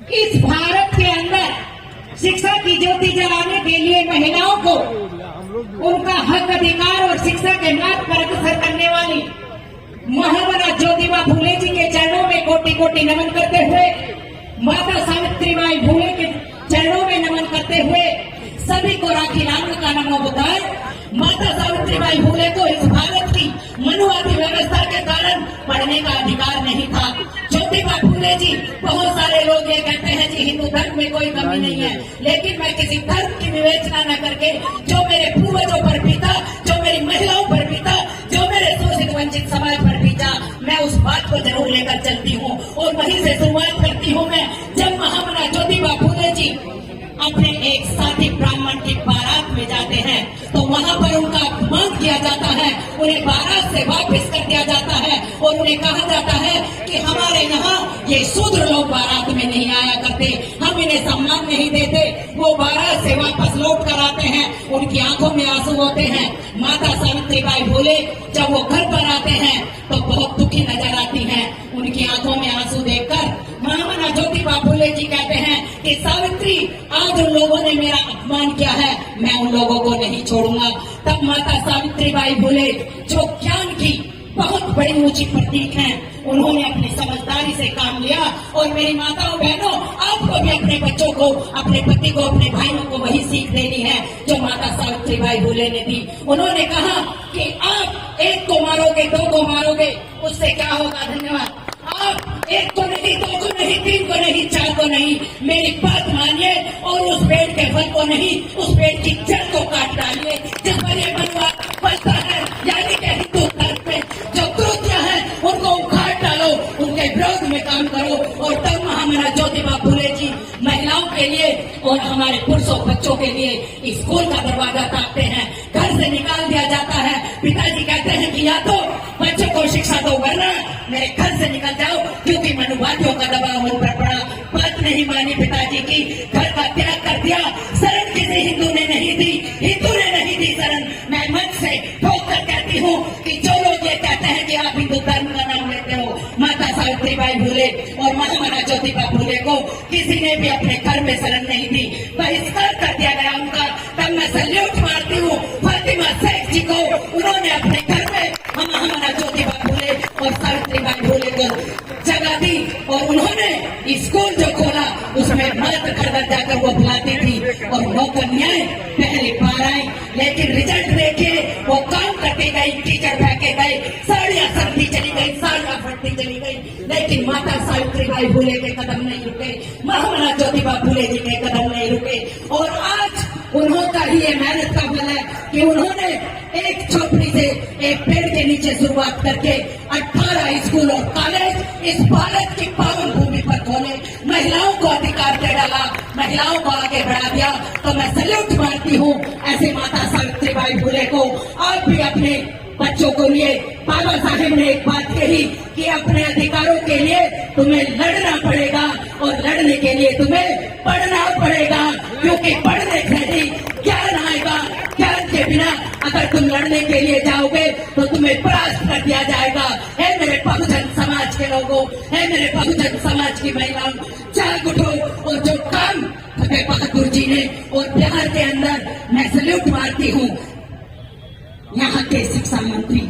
इस भारत के अंदर शिक्षा की ज्योति जलाने के लिए महिलाओं को उनका हक अधिकार और शिक्षा के मार्ग पर अग्रसर करने वाली महामना ज्योतिबा फूले जी के चरणों में कोटि कोटि नमन करते हुए, माता सावित्रीबाई फूले के चरणों में नमन करते हुए सभी को राखी नाम का नमो बुधाय। माता सावित्रीबाई फूले को इस भारत की मनुवादी व्यवस्था के कारण पढ़ने का अधिकार नहीं था। ज्योतिबा फूले जी, बहुत सारे लोग ये कहते हैं कि हिंदू धर्म में कोई कमी नहीं है, लेकिन मैं किसी धर्म की विवेचना न करके जो मेरे पूर्वजों पर बीता, जो मेरी महिलाओं पर बीता, जो मेरे शोषित वंचित समाज पर बीता, मैं उस बात को जरूर लेकर चलती हूँ। और वहीं से शुरुआत करती हूँ मैं, जब महामना ज्योतिबा फूले जी अपने एक साथी ब्राह्मण की बारात में जाते हैं तो वहाँ पर उनका अपमान किया जाता है, उन्हें बारात से वापस कर दिया जाता है और उन्हें कहा जाता है कि हमारे यहाँ ये शूद्र लोग बारात में नहीं आया करते, हम इन्हें सम्मान नहीं देते। वो बारात से वापस लौट कर आते हैं, उनकी आंखों में आंसू होते हैं। माता सावित्रीबाई फूले जब वो घर पर आते हैं तो बहुत दुखी नजर आती हैं। उनकी आंखों में आंसू देखकर महामना ज्योतिबा फूले जी कहते हैं कि सावित्री, आज उन लोगों ने मेरा अपमान किया है, मैं उन लोगों को नहीं छोड़ूंगा। तब माता सावित्रीबाई फूले, जो ज्ञान की बहुत बड़ी ऊंची प्रतीक हैं, उन्होंने अपनी समझदारी से काम लिया। और मेरी माताओं बहनों, आपको भी अपने बच्चों को, अपने पति को, अपने भाइयों को वही सीख देनी है जो माता सावित्रीबाई फूले ने दी। उन्होंने कहा कि आप एक को मारोगे, दो को मारोगे, उससे क्या होगा? धन्यवाद। आप एक को नहीं, दो को नहीं, तीन को नहीं, चार को नहीं, मेरी बात मानिए और उस पेड़ के फल को नहीं, उस पेड़ की जड़ को काट डालिए जिस पर ये मनवाद फलता है। यानी कि हिंदू धर्म में जो कृत्य है उनको उखाड़ डालो, उनके विरोध में काम करो। और तब महामना ज्योतिबा फूले जी महिलाओं के लिए और हमारे पुरुषों बच्चों के लिए स्कूल का दरवाजा ताकते हैं। घर से निकाल दिया जाता है। पिताजी कहते हैं कि या तो बच्चों को शिक्षा दो, वरना मेरे घर से निकल जाओ, क्योंकि मनुवादियों का दबाव उन पर पड़ा। बात नहीं मानी पिताजी की, घर का त्याग कर दिया। शरण किसी हिंदू ने नहीं दी, हिंदू ने नहीं दी शरण। मैं मन से ठोक कर कहती हूँ कि जो लोग ये कहते हैं कि आप हिंदू धर्म का नाम लेते हो, माता सावित्रीबाई फूले और महामना ज्योतिबा फूले को किसी ने भी अपने घर में शरण नहीं दी, बहिष्कार कर दिया गया उनका। तब मैं सल्यूट मारती हूँ फातिमा शेख जी को, उन्होंने अपने घर में महामना ज्योतिबा फूले और सावित्रीबाई फूले को जगह दी। और उन्होंने स्कूल जो खोला उसमें मात्र घर घर जाकर वो बुलाती थी और नौकन्याएं पहली बार आई। लेकिन रिजल्ट देखिए, वो काम करती गई, टीचर फेंके गए, साड़ियां सड़ती चली गई, साड़ियां फटती चली गई, लेकिन माता सावित्रीबाई फूले के कदम नहीं रुके, महामना ज्योतिबा फूले जी के कदम नहीं रुके। और आज उन्होंने ही ये मेहनत का फल है कि उन्होंने एक झोपड़ी से एक पेड़ के नीचे शुरुआत करके 18 स्कूल और कॉलेज इस भारत की पावन भूमि पर खोले, महिलाओं को अधिकार दे डाला, महिलाओं को आगे बढ़ा दिया। तो मैं सल्यूट मारती हूँ ऐसे माता सावित्रीबाई फूले को। आप भी अपने बच्चों को लिए, बाबा साहेब ने एक बात कही कि अपने अधिकारों के लिए तुम्हें लड़ना पड़ेगा और लड़ने के लिए तुम्हें पढ़ना पड़ेगा, क्योंकि पढ़ने से ही ज्ञान आएगा। ज्ञान के बिना अगर तुम लड़ने के लिए जाओगे तो तुम्हें परास्त कर दिया जाएगा। है मेरे बहुजन समाज के लोगों, है मेरे बहुजन समाज की महिलाओं, जाग उठो। और जो काम फतेह बहादुर जी ने और बिहार के अंदर, मैं सल्यूट मारती हूँ यहाँ के शिक्षा मंत्री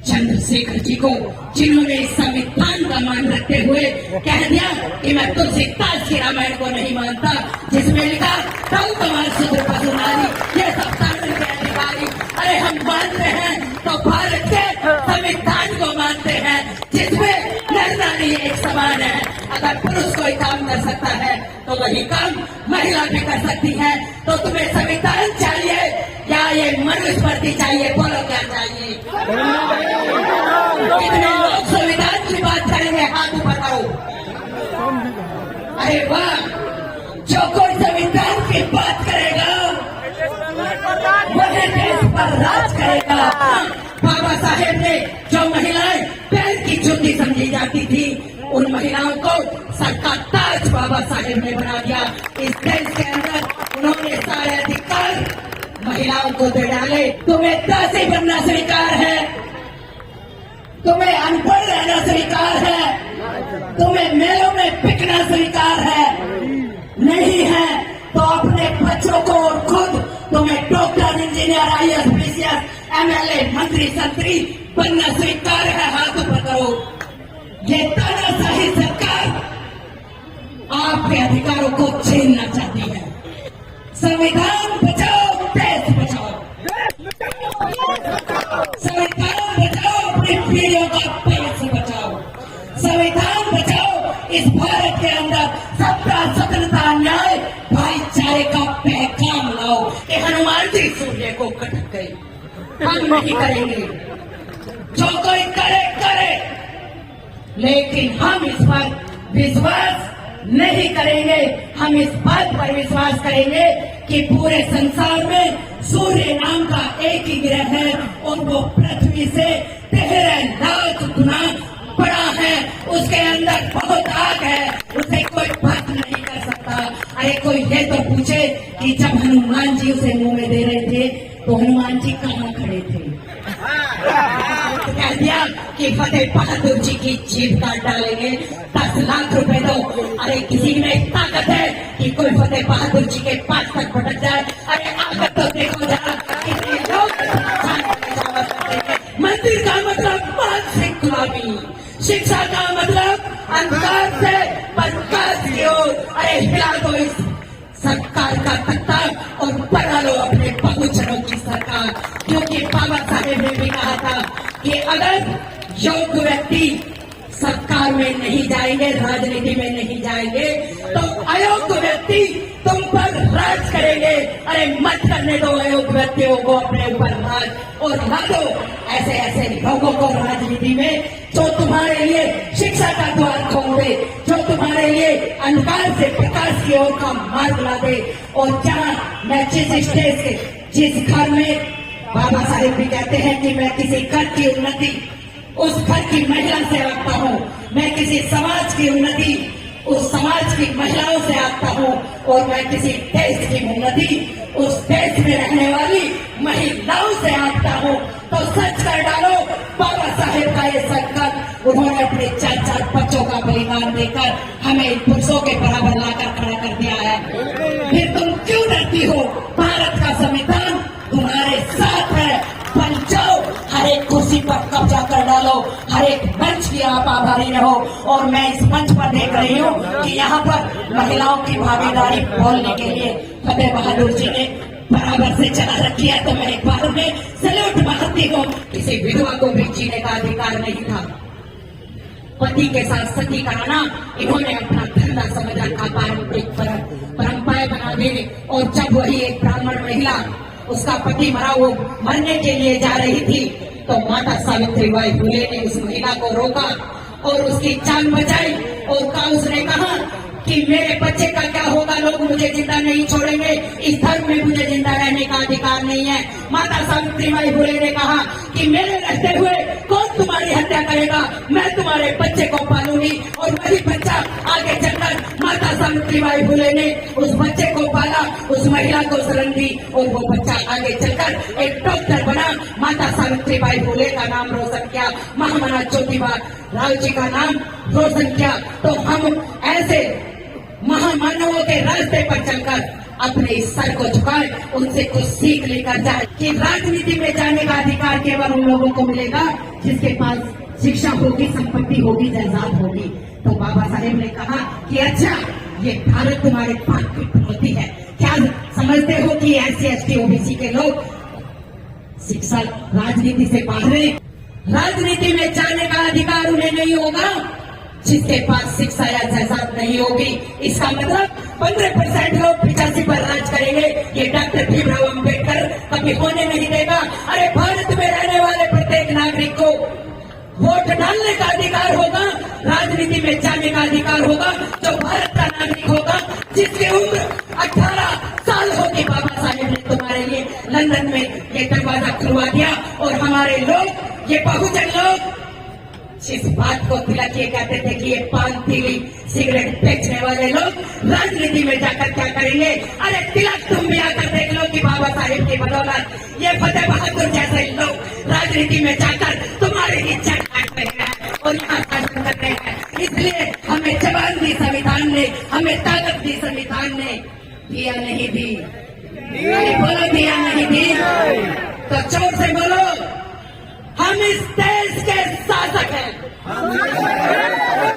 चंद्रशेखर जी को, जिन्होंने संविधान का मान रखते हुए कह दिया कि मैं तुलसीदास की रामायण को नहीं मानता, जिसमें लिखा तब तुम्हारे शूद्र पशु नारी ये सब शासन के अधिकारी। अरे हम मानते हैं तो भारत के संविधान को मानते हैं, जिसमें नर नारी एक समान है। अगर पुरुष कोई काम कर सकता है तो वही काम महिला भी कर सकती है। तो तुम्हें संविधान चाहिए या ये मनुस्मृति चाहिए? बोलो क्या चाहिए? कितने लोग संविधान की बात करेंगे? हाथ ऊपर करो। अरे वाह, जो कोई संविधान की बात करेगा वह देश पर राज करेगा। बाबा साहेब ने जो महिलाएं पैर की जूती समझी जाती थी, उन महिलाओं को सर का ताज बाबा साहेब ने बना दिया। इस देश के अंदर उन्होंने सारे अधिकार महिलाओं को दे डाले। तुम्हें दासी बनना स्वीकार है, तुम्हें अनपढ़ रहना स्वीकार है, तुम्हें मेलों में बिकना स्वीकार है? नहीं है तो अपने बच्चों को और खुद तुम्हें doctor, engineer, IAS, PCS, MLA, मंत्री, संतरी बनना स्वीकार है? हाथ ऊपर करो। ये तानाशाही सरकार आपके अधिकारों को छीनना चाहती है। संविधान बचाओ, देश बचाओ। संविधान बचाओ, अपनी पीढ़ियों का भविष्य बचाओ। संविधान बचाओ, इस भारत के अंदर सबका स्वतंत्रता, न्याय, भाईचारे का पैगाम लाओ। कि हनुमान जी सूर्य को कटक गए, हम नहीं करेंगे। जो कोई करे करे, लेकिन हम इस पर विश्वास नहीं करेंगे। हम इस बात पर विश्वास करेंगे कि पूरे संसार में सूर्य नाम का एक ही ग्रह है और वो पृथ्वी से 13 लाख गुना बड़ा है। उसके अंदर बहुत आग है, उसे कोई बात नहीं कर सकता। अरे कोई ये तो पूछे कि जब हनुमान जी उसे मुंह में दे रहे थे तो हनुमान जी कहाँ खड़े थे? कह दिया कि फतेह बहादुर जी की जीभ काट डालेंगे, 10 लाख रुपए दो। अरे किसी में ताकत है कि कोई फतेह बहादुर जी के पास तक भटक जाए? अरे आकर तो देखो जरा, कितने लोग मंदिर का मतलब मानसिक गुलामी, शिक्षा का मतलब अंधकार से प्रकाश की ओर। अरे हिला दो इस सरकार का तख्ता और बना लो अपने बहुजनों की सरकार। क्योंकि बाबा साहेब ने भी कहा था कि अगर योग्य व्यक्ति सरकार में नहीं जाएंगे, राजनीति में नहीं जाएंगे, तो अयोग्य व्यक्ति तुम पर राज करेंगे। अरे मत करने दो अयोग्य व्यक्तियों को अपने ऊपर राज, और ला दो ऐसे ऐसे लोगों को राजनीति में जो तुम्हारे लिए शिक्षा का द्वार खोल दे, जो तुम्हारे लिए अंधकार से प्रकाश की ओर का मार्ग ला दे। और जहां मैं जिस स्टेज से, जिस घर में बाबा साहेब भी कहते हैं कि मैं किसी घर की उन्नति उस घर की महिला से आता हूँ, मैं किसी समाज की उन्नति उस समाज की महिलाओं से आता हूँ, और मैं किसी देश की उन्नति उस देश में रहने वाली महिलाओं से आता हूँ। तो सच कर डालो, बाबा साहेब का ये संकल्प उन्होंने अपने 4-4 बच्चों का बलिदान देकर हमें पुरुषों के बराबर लाकर खड़ा कर दिया है। फिर तुम क्यों डरती हो? भारत का संविधान तुम्हारे साथ है। बन जाओ, हर एक कुर्सी पर कब्जा कर डालो, हर एक मंच की आप आभारी रहो। और मैं इस मंच पर देख रही हूँ कि यहाँ पर महिलाओं की भागीदारी बोलने के लिए फतेह बहादुर जी ने बराबर से चला रखी है। तो मैं एक बार में सैल्यूट मारती हूँ। किसी विधवा को भी जीने का अधिकार नहीं था। पति के साथ सती कराना इन्होंने अपना धंधा समझ रखा, पारंपरिक परंपराएं बना देने। और जब वही एक ब्राह्मण महिला, उसका पति मरा, वो मरने के लिए जा रही थी, तो माता सावित्रीबाई फुले ने उस महिला को रोका और उसकी जान बचाई। और उसने कहा कि मेरे बच्चे का क्या होगा, लोग मुझे जिंदा नहीं छोड़ेंगे, इस धर्म में मुझे जिंदा रहने का अधिकार नहीं है। माता सावित्रीबाई फुले ने कहा कि मेरे रहते हुए कौन तुम्हारी हत्या करेगा, मैं तुम्हारे बच्चे को पालूंगी। और वही बच्चा आगे चलकर माता सावित्रीबाई फुले ने उस बच्चे को पाला, उस महिला को शरण दी, और वो बच्चा आगे चलकर एक डॉक्टर बना। माता सावित्रीबाई फुले का नाम रोशन किया, महामना ज्योतिबा राव जी का नाम रोशन किया। तो हम ऐसे महामानवों के रास्ते पर चलकर अपने इस सर को झुकाए, उनसे कुछ सीख लेकर जाए कि राजनीति में जाने का अधिकार केवल उन लोगों को मिलेगा जिसके पास शिक्षा होगी, संपत्ति होगी, जायदाद होगी। तो बाबा साहेब ने कहा कि अच्छा, ये भारत तुम्हारे पास की प्रगति है। क्या समझते हो कि SC ST OBC के लोग शिक्षा राजनीति से बाहर हैं? राजनीति में जाने का अधिकार उन्हें नहीं होगा जिसके पास शिक्षा या जायदाद नहीं होगी। इसका मतलब 15% लोग 85 पर राज करेंगे, ये डॉक्टर भीमराव अंबेडकर कभी होने नहीं देगा। अरे भारत में रहने वाले प्रत्येक नागरिक को वोट डालने का अधिकार होगा, राजनीति में जाने का अधिकार होगा, जो भारत का नागरिक होगा, जिसकी उम्र 18 साल होगी। बाबा साहेब ने तुम्हारे लिए लंदन में ये दरवाजा खुलवा दिया। और हमारे लोग, ये बहुजन लोग इस बात को तिलक किए कहते थे कि ये पान, तीली, सिगरेट बेचने वाले लोग राजनीति में जाकर क्या करेंगे। अरे तिलक तुम भी आकर देख लो कि बाबा साहेब की बदौलत ये फतेह बहादुर जैसे लोग राजनीति में जाकर तुम्हारी इज्जत काट रहे हैं और यहाँ शासन कर रहे हैं। इसलिए संविधान ने हमें ताकत दी, संविधान ने दिया नहीं दी? अरे बोलो, दिया नहीं दी? तो जोर से बोलो, हम इस देश के शासक हैं।